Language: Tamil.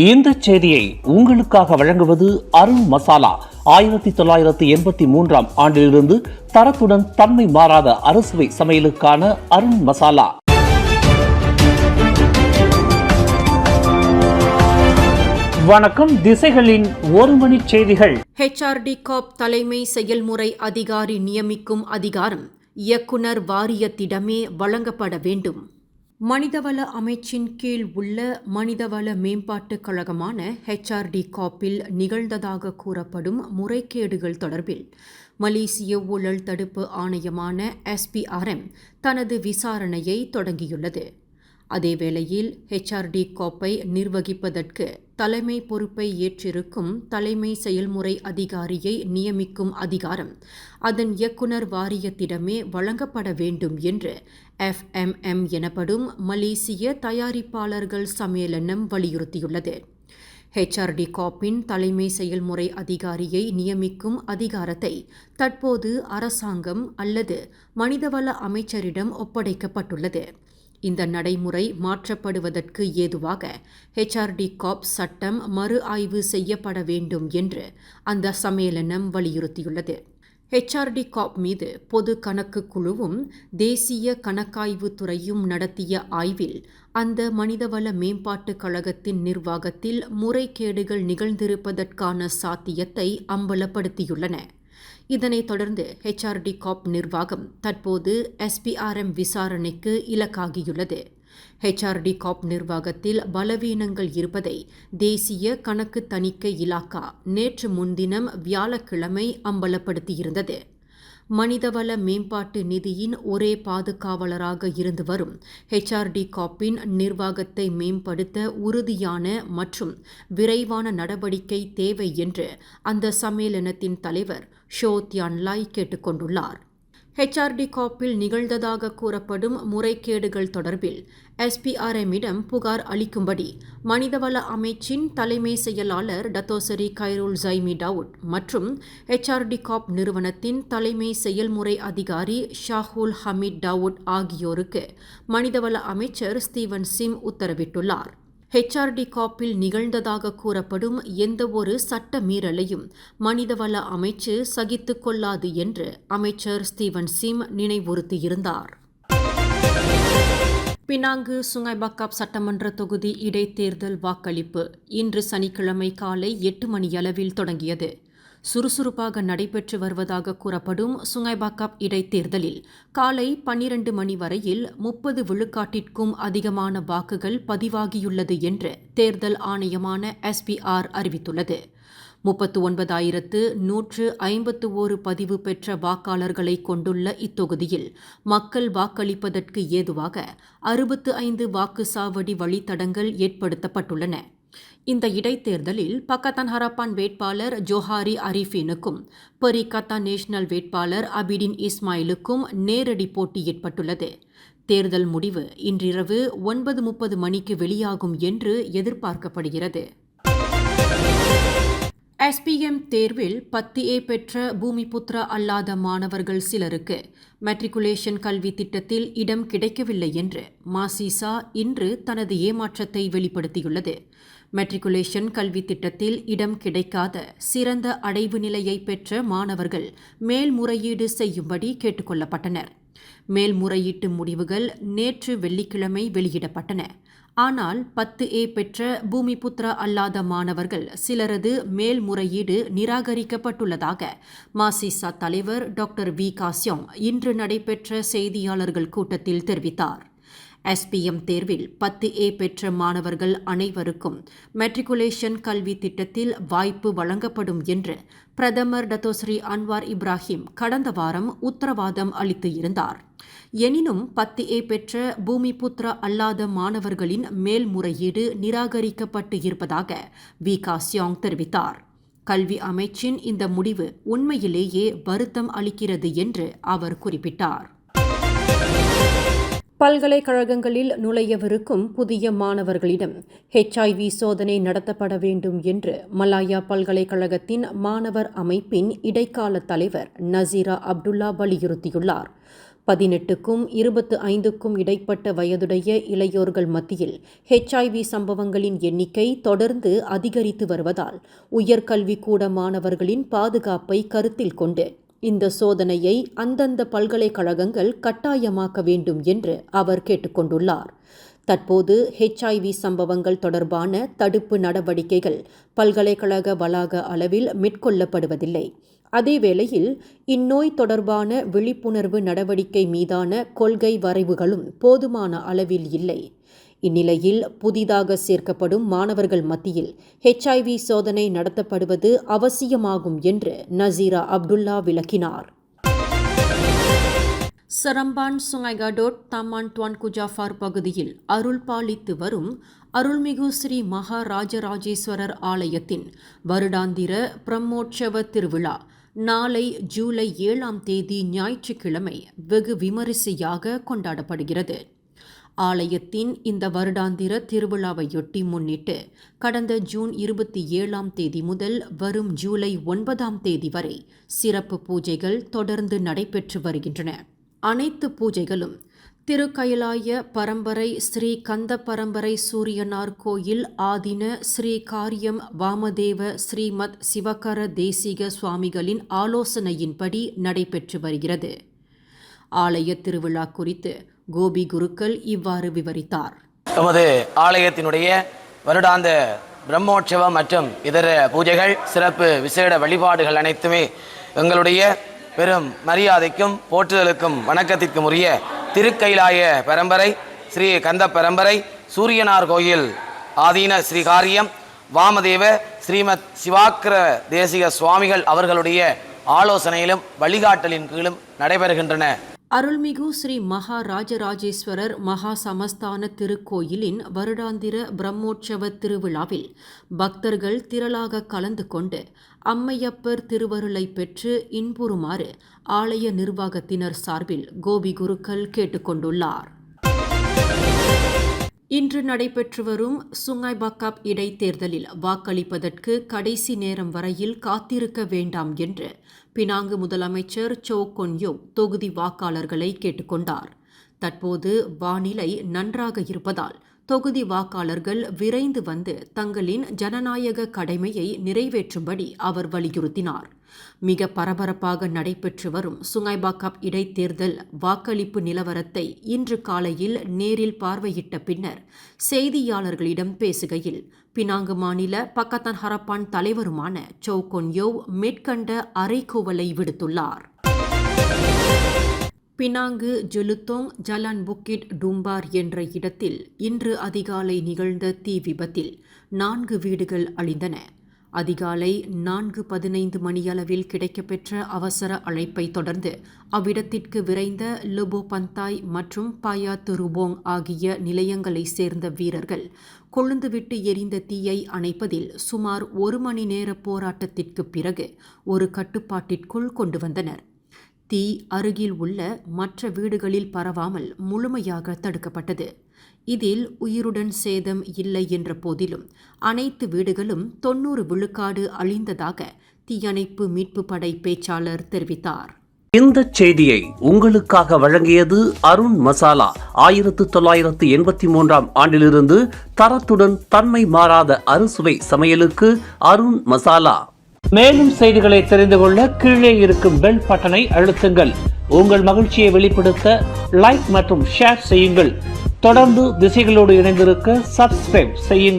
இந்த செய்தியை உங்களுக்காக வழங்குவது அருண் மசாலா. 1983 ஆண்டிலிருந்து தரத்துடன் தன்மை மாறாத அறுசுவை சமையலுக்கான அருண் மசாலா. வணக்கம். திசைகளின் ஒரு மணி செய்திகள். HRD காப் தலைமை செயல்முறை அதிகாரி நியமிக்கும் அதிகாரம் இயக்குனர் வாரியத்திடமே வழங்கப்பட வேண்டும். மனிதவள அமைச்சின் கீழ் உள்ள மனிதவள மேம்பாட்டுக் கழகமான HRD காப்பில் நிகழ்ந்ததாக கூறப்படும் முறைகேடுகள் தொடர்பில் மலேசிய ஊழல் தடுப்பு ஆணையமான SPRM தனது விசாரணையை தொடங்கியுள்ளது. அதேவேளையில் HRD காப்பை நிர்வகிப்பதற்கு தலைமை பொறுப்பை ஏற்றிருக்கும் தலைமை செயல்முறை அதிகாரியை நியமிக்கும் அதிகாரம் அதன் இயக்குனர் வாரியத்திடமே வழங்கப்பட வேண்டும் என்று FMM எனப்படும் மலேசிய தயாரிப்பாளர்கள் சம்மேளனம் வலியுறுத்தியுள்ளது. HRD காப்பின் தலைமை செயல்முறை அதிகாரியை நியமிக்கும் அதிகாரத்தை தற்போது அரசாங்கம் அல்லது மனிதவள அமைச்சரிடம் ஒப்படைக்கப்பட்டுள்ளது. இந்த நடைமுறை மாற்றப்படுவதற்கு ஏதுவாக HRD காப் சட்டம் மறு ஆய்வு செய்யப்பட வேண்டும் என்று அந்த சம்மேளனம் வலியுறுத்தியுள்ளது. HRD காப் மீது பொது கணக்கு குழுவும் தேசிய கணக்காய்வு துறையும் நடத்திய ஆய்வில் அந்த மனிதவள மேம்பாட்டுக் கழகத்தின் நிர்வாகத்தில் முறைகேடுகள் நிகழ்ந்திருப்பதற்கான சாத்தியத்தை அம்பலப்படுத்தியுள்ளன. இதனைத் தொடர்ந்து HRD காப் நிர்வாகம் தற்போது SPRM விசாரணைக்கு இலக்காகியுள்ளது. HRD காப் நிர்வாகத்தில் பலவீனங்கள் இருப்பதை தேசிய கணக்கு தணிக்கை இலாக்கா நேற்று முன்தினம் வியாழக்கிழமை அம்பலப்படுத்தியிருந்தது. மனிதவள மேம்பாட்டு நிதியின் ஒரே பாதுகாவலராக இருந்து வரும் HRD காப்பின் நிர்வாகத்தை மேம்படுத்த உறுதியான மற்றும் விரைவான நடவடிக்கை தேவை என்று அந்த சம்மேளனத்தின் தலைவர் ஷோ தியான் லாய் கேட்டுக்கொண்டுள்ளார். HRD காப்பில் நிகழ்ந்ததாக கூறப்படும் முறைகேடுகள் தொடர்பில் SPRM-இடம் புகார் அளிக்கும்படி மனிதவள அமைச்சின் தலைமை செயலாளர் டத்தோசரி கைருல் ஜைமி டவுட் மற்றும் HRD காப் நிறுவனத்தின் தலைமை செயல்முறை அதிகாரி ஷாஹுல் ஹமீத் டவுட் ஆகியோருக்கு மனிதவள அமைச்சர் ஸ்டீவன் சிம் உத்தரவிட்டுள்ளார். HRD காப்பில் நிகழ்ந்ததாக கூறப்படும் எந்தவொரு சட்ட மீறலையும் மனிதவள அமைச்சு சகித்துக் கொள்ளாது என்று அமைச்சர் ஸ்டீவன் சிம் நினைவுறுத்தியிருந்தார். பினாங்கு சுங்கைபக்காப் சட்டமன்ற தொகுதி இடைத்தேர்தல் வாக்களிப்பு இன்று சனிக்கிழமை காலை 8 மணியளவில் தொடங்கியது. சுறுசுறுப்பாக நடைபெற்று வருவதாக கூறப்படும் சுங்கைபக்காப் இடைத்தேர்தலில் காலை 12 மணி வரையில் 30 விழுக்காட்டிற்கும் அதிகமான வாக்குகள் பதிவாகியுள்ளது என்று தேர்தல் ஆணையமான SPR அறிவித்துள்ளது. 39,151 பதிவு பெற்ற வாக்காளர்களை கொண்டுள்ள இத்தொகுதியில் மக்கள் வாக்களிப்பதற்கு ஏதுவாக 65 வாக்குச்சாவடி வழித்தடங்கள் ஏற்படுத்தப்பட்டுள்ளன. இந்த இடைத்தேர்தலில் பக்கத்தான் ஹரப்பான் வேட்பாளர் ஜோஹாரி அரிஃபினுக்கும் பெரிகத்தா நேஷனல் வேட்பாளர் அபிடின் இஸ்மாயிலுக்கும் நேரடி போட்டி ஏற்பட்டுள்ளது. தேர்தல் முடிவு இன்றிரவு 9:30 மணிக்கு வெளியாகும் என்று எதிர்பார்க்கப்படுகிறது. SPM தேர்வில் 10A பெற்ற பூமிபுத்ரா அல்லாத மாணவர்கள் சிலருக்கு மெட்ரிகுலேஷன் கல்வி திட்டத்தில் இடம் கிடைக்கவில்லை என்று மாசிசா இன்று தனது ஏமாற்றத்தை வெளிப்படுத்தியுள்ளது. மெட்ரிகுலேஷன் கல்வி திட்டத்தில் இடம் கிடைக்காத சிறந்த அடைவு நிலையை பெற்ற மாணவர்கள் மேல்முறையீடு செய்யும்படி கேட்டுக்கொள்ளப்பட்டனர். மேல்முறையீட்டு முடிவுகள் நேற்று வெள்ளிக்கிழமை வெளியிடப்பட்டன. ஆனால் 10A பெற்ற பூமிபுத்ரா அல்லாத மாணவர்கள் சிலரது மேல்முறையீடு நிராகரிக்கப்பட்டுள்ளதாக மாசிசா தலைவர் டாக்டர் வி காசியோங் இன்று நடைபெற்ற செய்தியாளர்கள் கூட்டத்தில் தெரிவித்தார். SPM தேர்வில் 10A பெற்ற மாணவர்கள் அனைவருக்கும் மெட்ரிகுலேஷன் கல்வி திட்டத்தில் வாய்ப்பு வழங்கப்படும் என்று பிரதமர் டத்தோஸ்ரீ அன்வார் இப்ராஹிம் கடந்த வாரம் உத்தரவாதம் அளித்து இருந்தார். எனினும் 10A பெற்ற பூமிபுத்ரா அல்லாத மாணவர்களின் மேல்முறையீடு நிராகரிக்கப்பட்டு இருப்பதாக வி காசியோங் தெரிவித்தார். கல்வி அமைச்சின் இந்த முடிவு உண்மையிலேயே வருத்தம் அளிக்கிறது என்று அவர் குறிப்பிட்டார். பல்கலைக்கழகங்களில் நுழையவிருக்கும் புதிய மாணவர்களிடம் HIV சோதனை நடத்தப்பட வேண்டும் என்று மலாயா பல்கலைக்கழகத்தின் மாணவர் அமைப்பின் இடைக்கால தலைவர் நசீரா அப்துல்லா வலியுறுத்தியுள்ளார். 18க்கும் 25க்கும் இடைப்பட்ட வயதுடைய இளையோர்கள் மத்தியில் HIV சம்பவங்களின் எண்ணிக்கை தொடர்ந்து அதிகரித்து வருவதால் உயர்கல்விக்கூட மாணவர்களின் பாதுகாப்பை கருத்தில் கொண்டு இந்த சோதனையை அந்தந்த பல்கலைக்கழகங்கள் கட்டாயமாக்க வேண்டும் என்று அவர் கேட்டுக்கொண்டுள்ளார். தற்போது HIV சம்பவங்கள் தொடர்பான தடுப்பு நடவடிக்கைகள் பல்கலைக்கழக வளாக அளவில் மேற்கொள்ளப்படுவதில்லை. அதேவேளையில் இந்நோய் தொடர்பான விழிப்புணர்வு நடவடிக்கை மீதான கொள்கை வரைவுகளும் போதுமான அளவில் இல்லை. இந்நிலையில் புதிதாக சேர்க்கப்படும் மாணவர்கள் மத்தியில் HIV சோதனை நடத்தப்படுவது அவசியமாகும் என்று நசீரா அப்துல்லா விளக்கினார். சரம்பான் சுங்கைகாடோட் தமான் துவான்கு ஜாஃபார் பகுதியில் அருள் பாலித்து வரும் அருள்மிகு ஸ்ரீ மகா ராஜராஜேஸ்வரர் ஆலயத்தின் வருடாந்திர பிரம்மோற்சவ திருவிழா நாளை ஜூலை 7ஆம் தேதி ஞாயிற்றுக்கிழமை வெகு விமரிசையாக கொண்டாடப்படுகிறது. ஆலயத்தின் இந்த வருடாந்திர திருவிழாவையொட்டி முன்னிட்டு கடந்த ஜூன் 27ஆம் தேதி முதல் வரும் ஜூலை 9ஆம் தேதி வரை சிறப்பு பூஜைகள் தொடர்ந்து நடைபெற்று வருகின்றன. அனைத்து பூஜைகளும் திருக்கயிலாய பரம்பரை ஸ்ரீ கந்த பரம்பரை சூரியனார் கோயில் ஆதீன ஸ்ரீ காரியம் வாமதேவ ஸ்ரீமத் சிவகர தேசிக சுவாமிகளின் ஆலோசனையின்படி நடைபெற்று வருகிறது. ஆலய திருவிழா குறித்து கோபி குருக்கள் இவ்வாறு விவரித்தார். நமது ஆலயத்தினுடைய வருடாந்த பிரம்மோற்சவம் மற்றும் இதர பூஜைகள் சிறப்பு விசேட வழிபாடுகள் அனைத்துமே எங்களுடைய பெரும் மரியாதைக்கும் போற்றுதலுக்கும் வணக்கத்திற்கும் உரிய திருக்கயிலாய பரம்பரை ஸ்ரீ கந்த பரம்பரை சூரியனார் கோயில் ஆதீன ஸ்ரீ காரியம் வாமதேவ ஸ்ரீமத் சிவாக்கர தேசிக சுவாமிகள் அவர்களுடைய ஆலோசனையிலும் வழிகாட்டலின் கீழும் நடைபெறுகின்றன. அருள்மிகு ஸ்ரீ மகா ராஜராஜேஸ்வரர் மகா சமஸ்தான திருக்கோயிலின் வருடாந்திர பிரம்மோற்சவ திருவிழாவில் பக்தர்கள் திரளாக கலந்து கொண்டு அம்மையப்பர் திருவருளை பெற்று இன்புறுமாறு ஆலய நிர்வாகத்தினர் சார்பில் கோபி குருக்கள் கேட்டுக்கொண்டுள்ளார். இன்று நடைபெற்று வரும் சுங்கைபாக்காப் இடைத்தேர்தலில் வாக்களிப்பதற்கு கடைசி நேரம் வரையில் காத்திருக்க வேண்டாம் என்று பினாங்கு முதலமைச்சர் சோ கொன்யோ தொகுதி வாக்காளர்களை கேட்டுக்கொண்டார். தற்போது வானிலை நன்றாக இருப்பதால் தொகுதி வாக்காளர்கள் விரைந்து வந்து தங்களின் ஜனநாயக கடமையை நிறைவேற்றும்படி அவர் வலியுறுத்தினார். மிக பரபரப்பாக நடைபெற்று வரும் சுங்கைபாக்காப் இடைத்தேர்தல் வாக்களிப்பு நிலவரத்தை இன்று காலையில் நேரில் பார்வையிட்ட பின்னர் செய்தியாளர்களிடம் பேசுகையில் பினாங்கு மாநில பக்கத்தான் ஹரப்பான் தலைவருமான சோ கொன்யோ மேற்கண்ட அறைகூவலை விடுத்துள்ளார். பினாங்கு ஜுலுத்தோங் ஜலான் புக்கிட் டும்பார் என்ற இடத்தில் இன்று அதிகாலை நிகழ்ந்த தீ விபத்தில் 4 வீடுகள் அழிந்தன. அதிகாலை 4:15 மணியளவில் கிடைக்கப்பெற்ற அவசர அழைப்பை தொடர்ந்து அவ்விடத்திற்கு விரைந்த லுபோ பந்தாய் மற்றும் பாயா துருபோங் ஆகிய நிலையங்களைச் சேர்ந்த வீரர்கள் கொழுந்துவிட்டு எரிந்த தீயை அணைப்பதில் சுமார் 1 மணி நேர போராட்டத்திற்கு பிறகு ஒரு கட்டுப்பாட்டிற்குள் கொண்டு வந்தனர். தீ அருகில் உள்ள மற்ற வீடுகளில் பரவாமல் முழுமையாக தடுக்கப்பட்டது. இதில் உயிருடன் சேதம் இல்லை என்ற போதிலும் அனைத்து வீடுகளும் 90 விழுக்காடு அழிந்ததாக தீயணைப்பு மீட்பு படை பேச்சாளர் தெரிவித்தார். இந்த செய்தியை உங்களுக்காக வழங்கியது அருண் மசாலா. 1983ஆம் ஆண்டிலிருந்து தரத்துடன் தன்மை மாறாத அறுசுவை சமையலுக்கு அருண் மசாலா. மேலும் செய்திகளை தெரிந்து கொள்ள கீழே இருக்கும் பெல் பட்டனை அழுத்துங்கள். உங்கள் மகிழ்ச்சியை வெளிப்படுத்த லைக் மற்றும் ஷேர் செய்யுங்கள். தொடர்ந்து திசைகளோடு இணைந்திருக்க சப்ஸ்கிரைப் செய்யுங்கள்.